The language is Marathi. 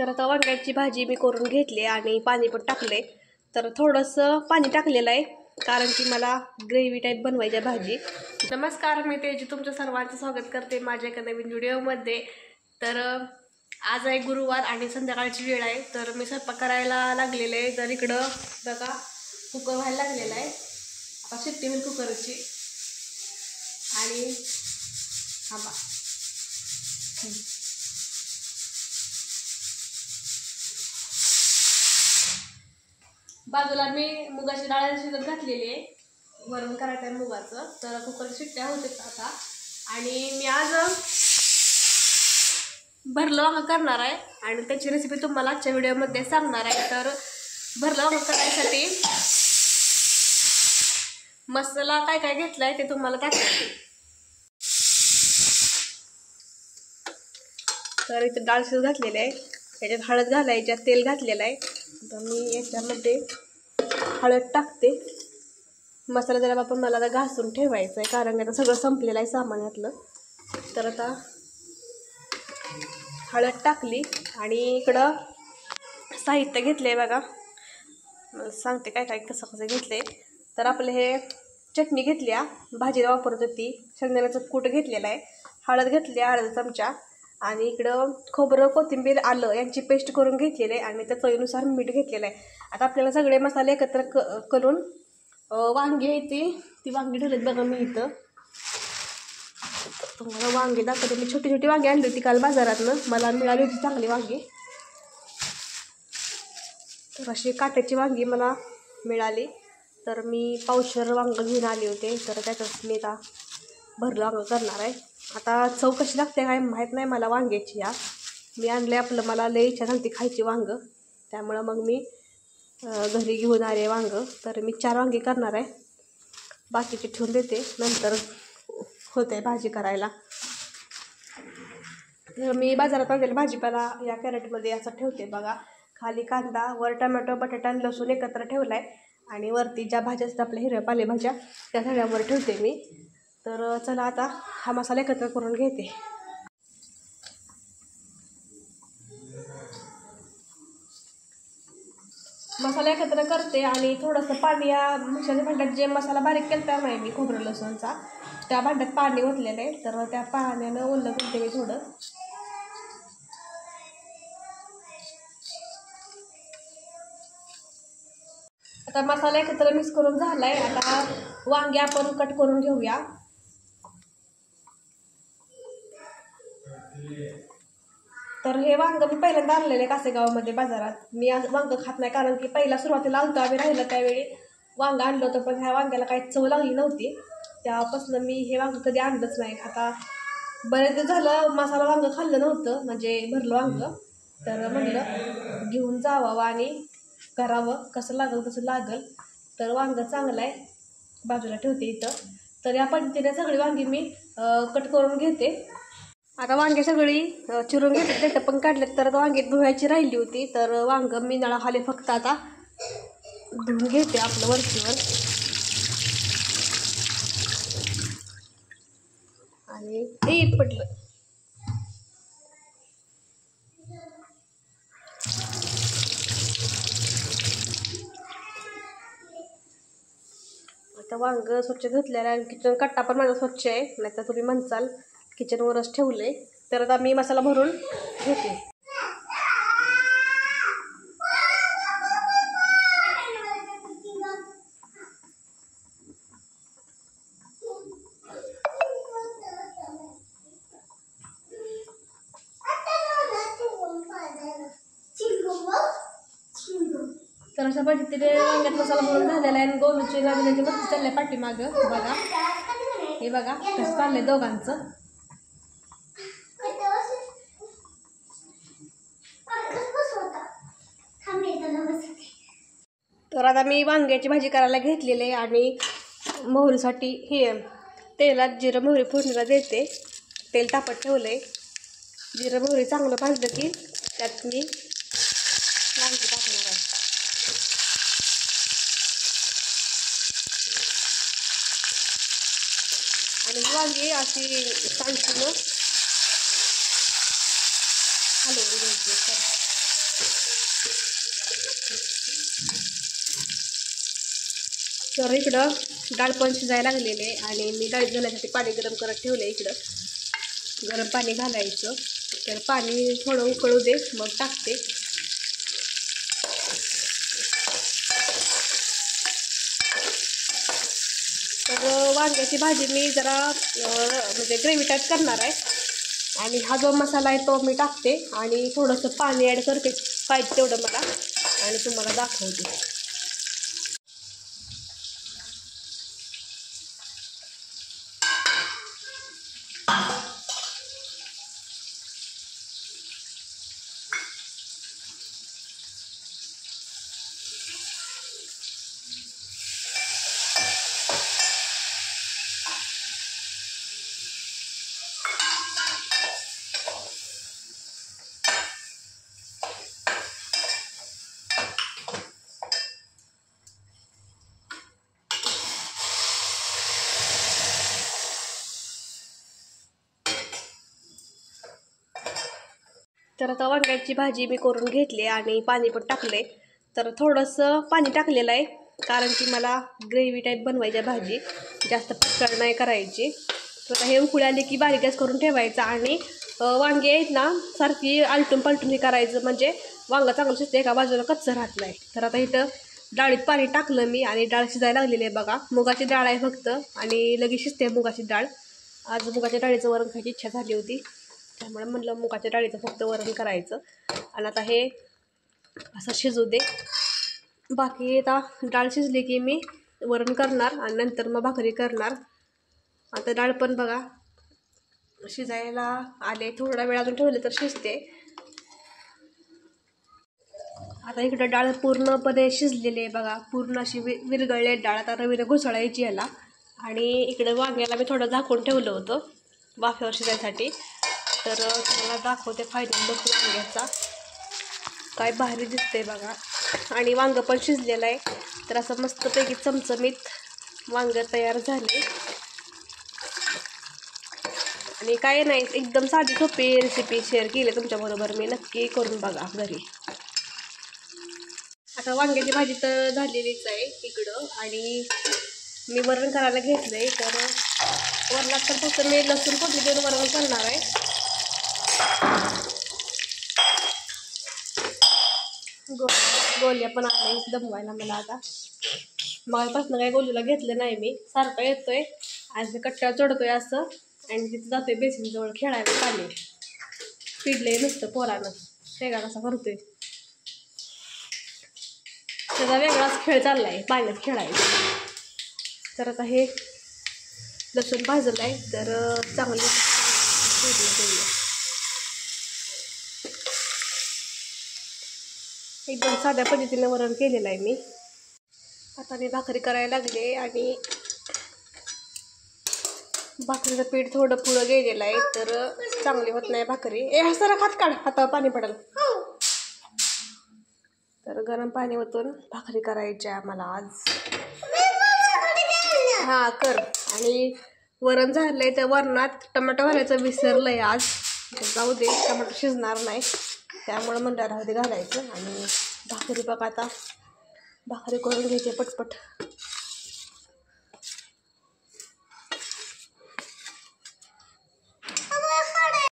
तर आता वांग्याची भाजी मी करून घेतली आणि पाणी पण टाकले. तर थोडंसं पाणी टाकलेलं आहे कारण की मला ग्रेव्ही टाईप बनवायची आहे भाजी. नमस्कार, मी तेजी तुमचं सर्वांचं स्वागत करते माझ्या एका नवीन व्हिडिओमध्ये. तर आज आहे गुरुवार आणि संध्याकाळची वेळ आहे. तर मी स्वयंपाक करायला लागलेले आहे. तर इकडं बघा कुकर व्हायला लागलेला आहे. आता शिट्टी होईल कुकरची आणि थांबा. बाजूला मी मुगाची डाळ शिजत घातलेली आहे. वरण करायचं आहे मुगाचं. तर कुकर शिट्ट्या होते आता. आणि मी आज भरलं वांग करणार आहे आणि त्याची रेसिपी तुम्हाला आजच्या व्हिडिओमध्ये सांगणार आहे. तर भरलं वांग करण्यासाठी मसाला काय काय घेतला आहे ते तुम्हाला दाखवते. तर इथं डाळ शिजत घातलेली आहे. याच्यात हळद घालायची, तेल घातलेलं आहे. तर मी याच्यामध्ये हळद टाकते. मसाला जरा आपण मला आता घासून ठेवायचं आहे कारण आता सगळं संपलेलं आहे सामान यातलं. तर आता हळद टाकली आणि इकडं साहित्य घेतलं आहे बघा. सांगते काय काय कसं कसं घेतलं आहे. तर आपलं हे चटणी घेतली, भाजीला वापरतो ती, शेंगदाण्याचं कूट घेतलेलं आहे, हळद घेतली अर्धा चमचा आणि इकडं खोबरं, कोथिंबीर, आलं यांची पेस्ट करून घेतलेली आहे आणि त्या चवीनुसार मीठ घेतलेलं आहे. आता आपल्याला सगळे मसाले एकत्र करून वांगी आहे ती वांगी ठेवलेत बघा मी इथं. तुम्हाला वांगी दाखवते. मी छोटी छोटी वांगी आणली होती काल बाजारातनं, मला मिळाली होती चांगली वांगी. तर अशी काट्याची वांगी मला मिळाली. तर मी पावशेर वांग घेऊन आले होते. तर त्याच्यात मी आता भरलं वांग करणार आहे. आता चव कशी लागते काय माहीत नाही मला वांग्याची. मी आणले आपलं, मला लई इच्छा झाली खायची वांग, त्यामुळं मग मी घरी घेऊन आले वांग. तर मी 4 वांगी करणार आहे, बाकीचे ठेवून देते, नंतर होते भाजी करायला. तर मी बाजारात आणलेला भाजीपाला या कॅरेटमध्ये असं ठेवते बघा. खाली कांदा, वर टमॅटो, बटाटा आणि लसूण एकत्र ठेवला आहे आणि वरती ज्या भाज्या असतात आपल्या हिरव्या पालेभाज्या त्या सगळ्यावर ठेवते मी. तर चला आता हा मसाला एकत्र करून घेते. मसाला एकत्र करते आणि थोडंसं पाणी या मिक्सरच्या भांड्यात जे मसाला बारीक केला नाही मी खोबरं लसूणचा, त्या भांड्यात पाणी ओतलेलं आहे. तर त्या पाण्यानं ओलं करते मी थोडं. आता मसाला एकत्र मिक्स करून झाला आहे. आता वांगे आपण कट करून घेऊया. तर हे वांग मी पहिल्यांदा आणलेलं आहे कासेगावमध्ये बाजारात. मी आज वांग खात नाही कारण की पहिला सुरुवातीला आलतो आम्ही राहिलं त्यावेळी वांग आणलं होतं, पण ह्या वांग्याला काही चव लागली नव्हती. त्यापासून मी हे वांग कधी आणलंच नाही. आता बरेच दिवस झालं मसाला वांग खाल्लं नव्हतं, म्हणजे भरलं वांग. तर म्हणलं घेऊन जावं आणि करावं, कसं लागल तसं लागल. तर वांग चांगलं आहे, बाजूला ठेवते इथं. तर या पद्धतीने सगळी वांगी मी कट करून घेते. आता वांगे सगळी चिरून घेतली, देठं पण काढलेत. तर वांगी धुवायची राहिली होती. तर वांग मी नळाखाली फक्त आता धुवून घेते आपलं वरचीवर. आणि ते पडलं. आता वांग स्वच्छ धुतलेलं आहे आणि किचन कट्टा पण माझा स्वच्छ आहे, नाही तर तुम्ही म्हणसाल किचनवरच ठेवले. तर आता मी मसाला भरून घेते. तर अशा पद्धतीने वांग्यात मसाला भरून झालेला आहे आणि गोलूची नागण्याची मस्त चाललंय पाठीमागं बघा. हे बघा कसं चाललंय दोघांचं. तर आता मी वांग्याची भाजी करायला घेतलेली आहे आणि मोहरीसाठी हे तेलात जिरं मोहरी फोडणीला देते. तेल तापत ठेवलं आहे. जिरं मोहरी चांगलं भाजलं की त्यात मी वांगी टाकणार आहे. आणि वांगी अशी सांगून हलवून घ्यायची. तर इकडं डाळ पण शिजायला लागलेले आणि मी डाळीत घालण्यासाठी पाणी गरम करत ठेवलं. इकडं गरम पाणी घालायचं. तर पाणी थोडं उकळू दे, मग टाकते. तर वांग्याची भाजी मी जरा म्हणजे ग्रेव्ही टाईप करणार आहे आणि हा जो मसाला आहे तो मी टाकते आणि थोडंसं पाणी ॲड करते पाहिजे तेवढं मला आणि तुम्हाला दाखवते. तर आता वांग्याची भाजी मी करून घेतली आणि पाणी पण टाकले. तर थोडंसं पाणी टाकलेलं आहे कारण की मला ग्रेव्ही टाईप बनवायची भाजी, जास्त पातळ नाही करायची. तर हे उकळी आली की बारीक गॅस करून ठेवायचा आणि वांगे आहेत ना सारखी आलटून पालटून करायचं म्हणजे वांगं चांगलं शिजते, एका बाजूला कच्चं राहत नाही. तर आता इथं डाळीत पाणी टाकलं मी आणि डाळ शिजायला लागलेली आहे बघा. मुगाची डाळ आहे फक्त आणि लगेच शिजते मुगाची डाळ. आज मुगाच्या डाळीचं वरण खायची इच्छा झाली होती, त्यामुळे म्हटलं मुगाच्या डाळीचं फक्त वरण करायचं. आणि आता हे असं शिजू दे. बाकी आता डाळ शिजली की मी वरण करणार आणि नंतर मग भाकरी करणार. आता डाळ पण बघा शिजायला आले, थोडा वेळ अजून ठेवले तर शिजते. आता इकडं डाळ पूर्णपणे शिजलेली आहे बघा, पूर्ण अशी विरघळले डाळ. आता रवीनं घुसळायची याला आणि इकडं वांग्याला मी थोडं झाकून ठेवलं होतं वाफेवर शिजायसाठी. तर तुम्हाला दाखवते फायनल लूक वांग्याचा, काय भारी दिसते बघा. आणि वांगं पण शिजलेलं आहे. तर असं मस्तपैकी चमचमीत वांगं तयार झाले आणि काय नाही, एकदम साधी सोपी रेसिपी शेअर केली तुमच्याबरोबर मी. नक्की करून बघा घरी. आता वांग्याची भाजी तर झालेलीच आहे इकडं आणि मी वरण करायला घेतलं आहे. तर वरणात तर फक्त मी लसूण फोडणी देऊन वरण करणार आहे. गोल्या पण आले दमवायला मला. आता मगापासून काही गोलूला घेतलं नाही मी, सारखा येतोय आज कट्ट्यावर चढतोय असं आणि तिथं जातोय बेसिनजवळ खेळायला. पाणी पिडलंय नुसतं पोरानं, शेगा कसा करतोय. त्याचा वेगळाच खेळ चाललाय पाण्यात खेळायचा. तर आता हे लसूण भाजलं आहे तर चांगली एकदम साध्या पद्धतीने वरण केलेलं आहे मी. आता मी भाकरी करायला लागले आणि भाकरीचं पीठ थोडं पुढं गेलेलं आहे तर चांगली होत नाही भाकरी. हसरा हात काढ, हातावर पाणी पडेल. तर गरम पाणी ओतून भाकरी करायची आहे मला आज. हां कर. आणि वरण झालं आहे त्या वरणात टमाटो घालायचं विसरलं आज. जाऊ दे, टमाटो शिजणार नाही त्यामुळे म्हणलं राहू दे घालायचं. आणि भाकरी बघा आता भाकरी करून घ्यायची पटपट.